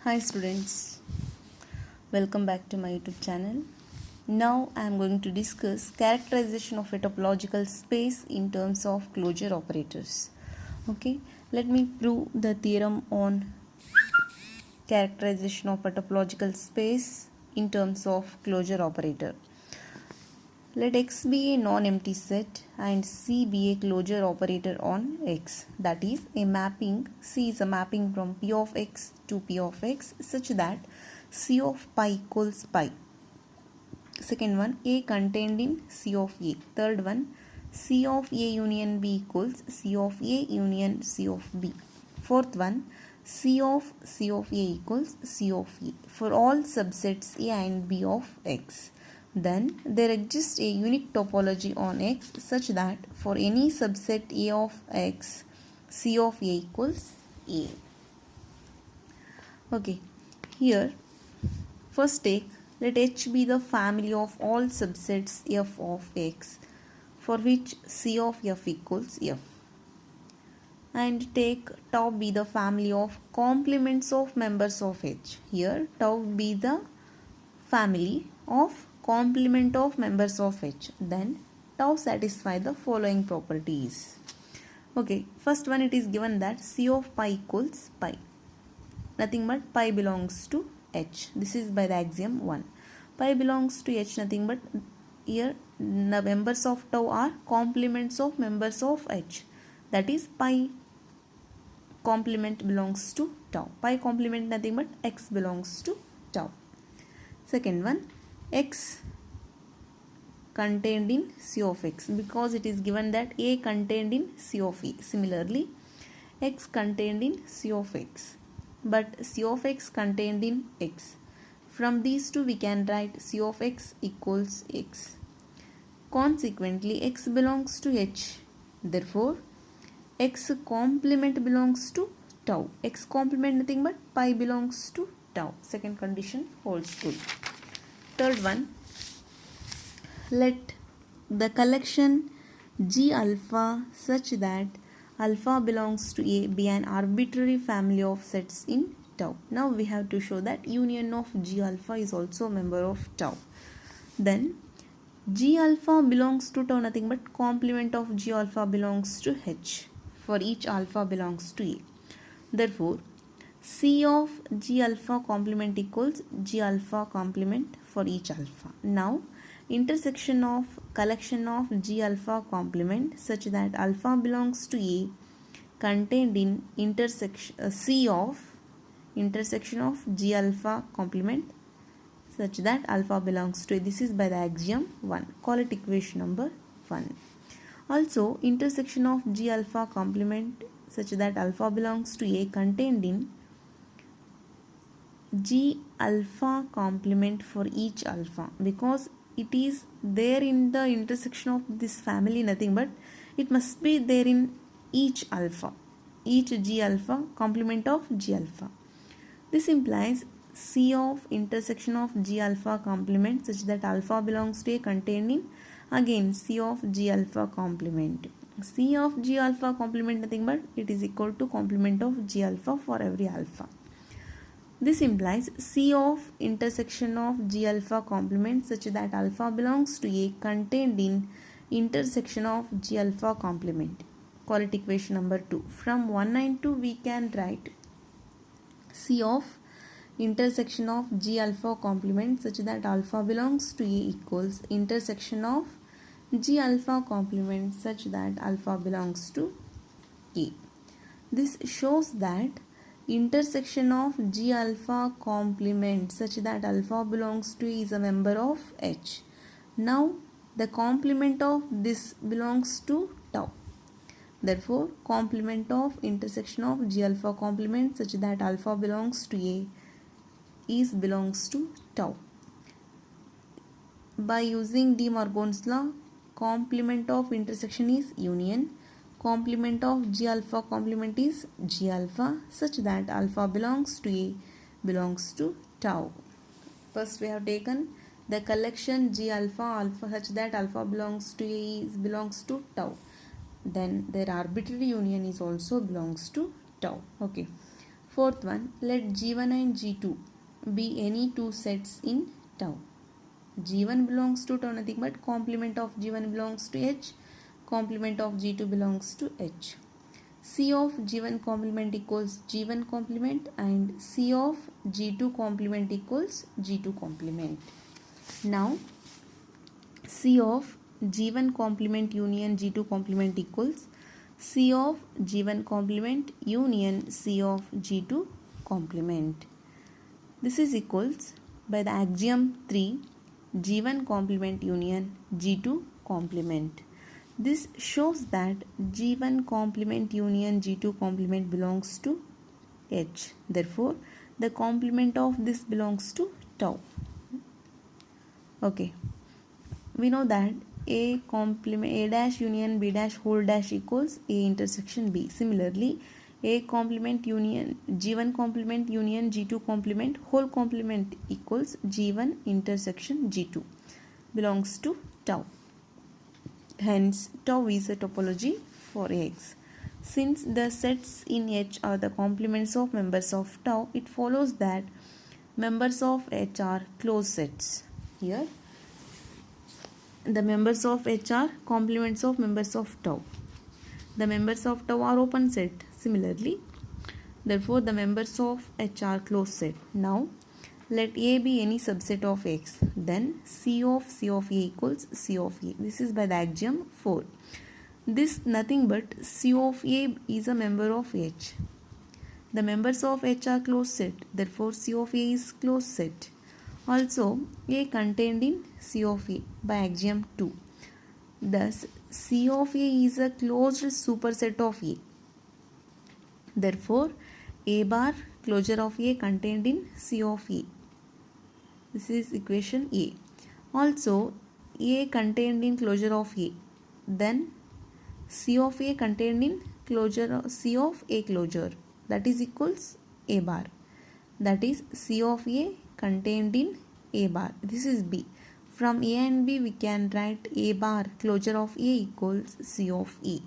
Hi students, welcome back to my YouTube channel. Now I am going to discuss characterization of a topological space in terms of closure operators. Okay, let me prove the theorem on characterization of a topological space in terms of closure operator. Let X be a non-empty set and C be a closure operator on X. That is a mapping. C is a mapping from P of X to P of X such that C of pi equals pi. Second one, A contained in C of A. Third one, C of A union B equals C of A union C of B. Fourth one, C of A equals C of A for all subsets A and B of X. Then there exists a unique topology on X such that for any subset A of X, C of A equals A. Okay, here first take, let H be the family of all subsets F of X for which C of F equals F. And take tau be the family of complements of members of H. Here tau be the family of complement of members of H. Then tau satisfy the following properties. Okay, first one, it is given that C of pi equals pi. Nothing but pi belongs to H. This is by the axiom 1. Pi belongs to H, nothing but here the members of tau are complements of members of H. That is pi complement belongs to tau. Pi complement nothing but X belongs to tau. Second one, X contained in C of X, because it is given that A contained in C of E. Similarly, X contained in C of X, but C of X contained in X. From these two we can write C of X equals X. Consequently, X belongs to H. Therefore, X complement belongs to tau. X complement nothing but pi belongs to tau. Second condition holds good. Third one, let the collection G alpha such that alpha belongs to A be an arbitrary family of sets in tau. Now we have to show that union of G alpha is also a member of tau. Then G alpha belongs to tau, nothing but complement of G alpha belongs to H for each alpha belongs to A. Therefore, C of G alpha complement equals G alpha complement for each alpha. Now, intersection of collection of G alpha complement such that alpha belongs to A contained in intersection C of intersection of G alpha complement such that alpha belongs to A. This is by the axiom 1. Call it equation number 1. Also, intersection of G alpha complement such that alpha belongs to A contained in G alpha complement for each alpha, because it is there in the intersection of this family, nothing but it must be there in each alpha, each G alpha complement of G alpha. This implies C of intersection of G alpha complement such that alpha belongs to A contained in again C of G alpha complement. C of G alpha complement nothing but it is equal to complement of G alpha for every alpha. This implies C of intersection of G alpha complement such that alpha belongs to A contained in intersection of G alpha complement. Call it equation number 2. From 1 and 2 we can write C of intersection of G alpha complement such that alpha belongs to A equals intersection of G alpha complement such that alpha belongs to A. This shows that intersection of G alpha complement such that alpha belongs to A is a member of H. Now the complement of this belongs to tau. Therefore, complement of intersection of G alpha complement such that alpha belongs to A is belongs to tau. By using De Morgan's law, complement of intersection is union. Complement of G alpha complement is G alpha such that alpha belongs to A belongs to tau. First we have taken the collection G alpha such that alpha belongs to A belongs to tau. Then their arbitrary union is also belongs to tau. Okay. Fourth one, let G1 and G2 be any two sets in tau. G1 belongs to tau, nothing but complement of G1 belongs to H, complement of G2 belongs to H. C of G1 complement equals G1 complement and C of G2 complement equals G2 complement. Now C of G1 complement union G2 complement equals C of G1 complement union C of G2 complement. This is equals by the axiom 3 G1 complement union G2 complement. This shows that G1 complement union G2 complement belongs to H. Therefore, the complement of this belongs to tau. Okay. We know that A dash union B dash whole dash equals A intersection B. Similarly, A complement union G1 complement union G2 complement whole complement equals G1 intersection G2 belongs to tau. Hence, tau is a topology for X. Since the sets in H are the complements of members of tau, it follows that members of H are closed sets. Here, the members of H are complements of members of tau. The members of tau are open set. Similarly, therefore, the members of H are closed set. Now, let A be any subset of X. Then C of A equals C of A. This is by the axiom 4. This nothing but C of A is a member of H. The members of H are closed set. Therefore, C of A is closed set. Also, A contained in C of A by axiom 2. Thus, C of A is a closed superset of A. Therefore, A bar closure of A contained in C of A. This is equation A. Also, A contained in closure of A. Then, C of A contained in closure of C of A closure. That is equals A bar. That is C of A contained in A bar. This is B. From A and B we can write A bar closure of A equals C of A.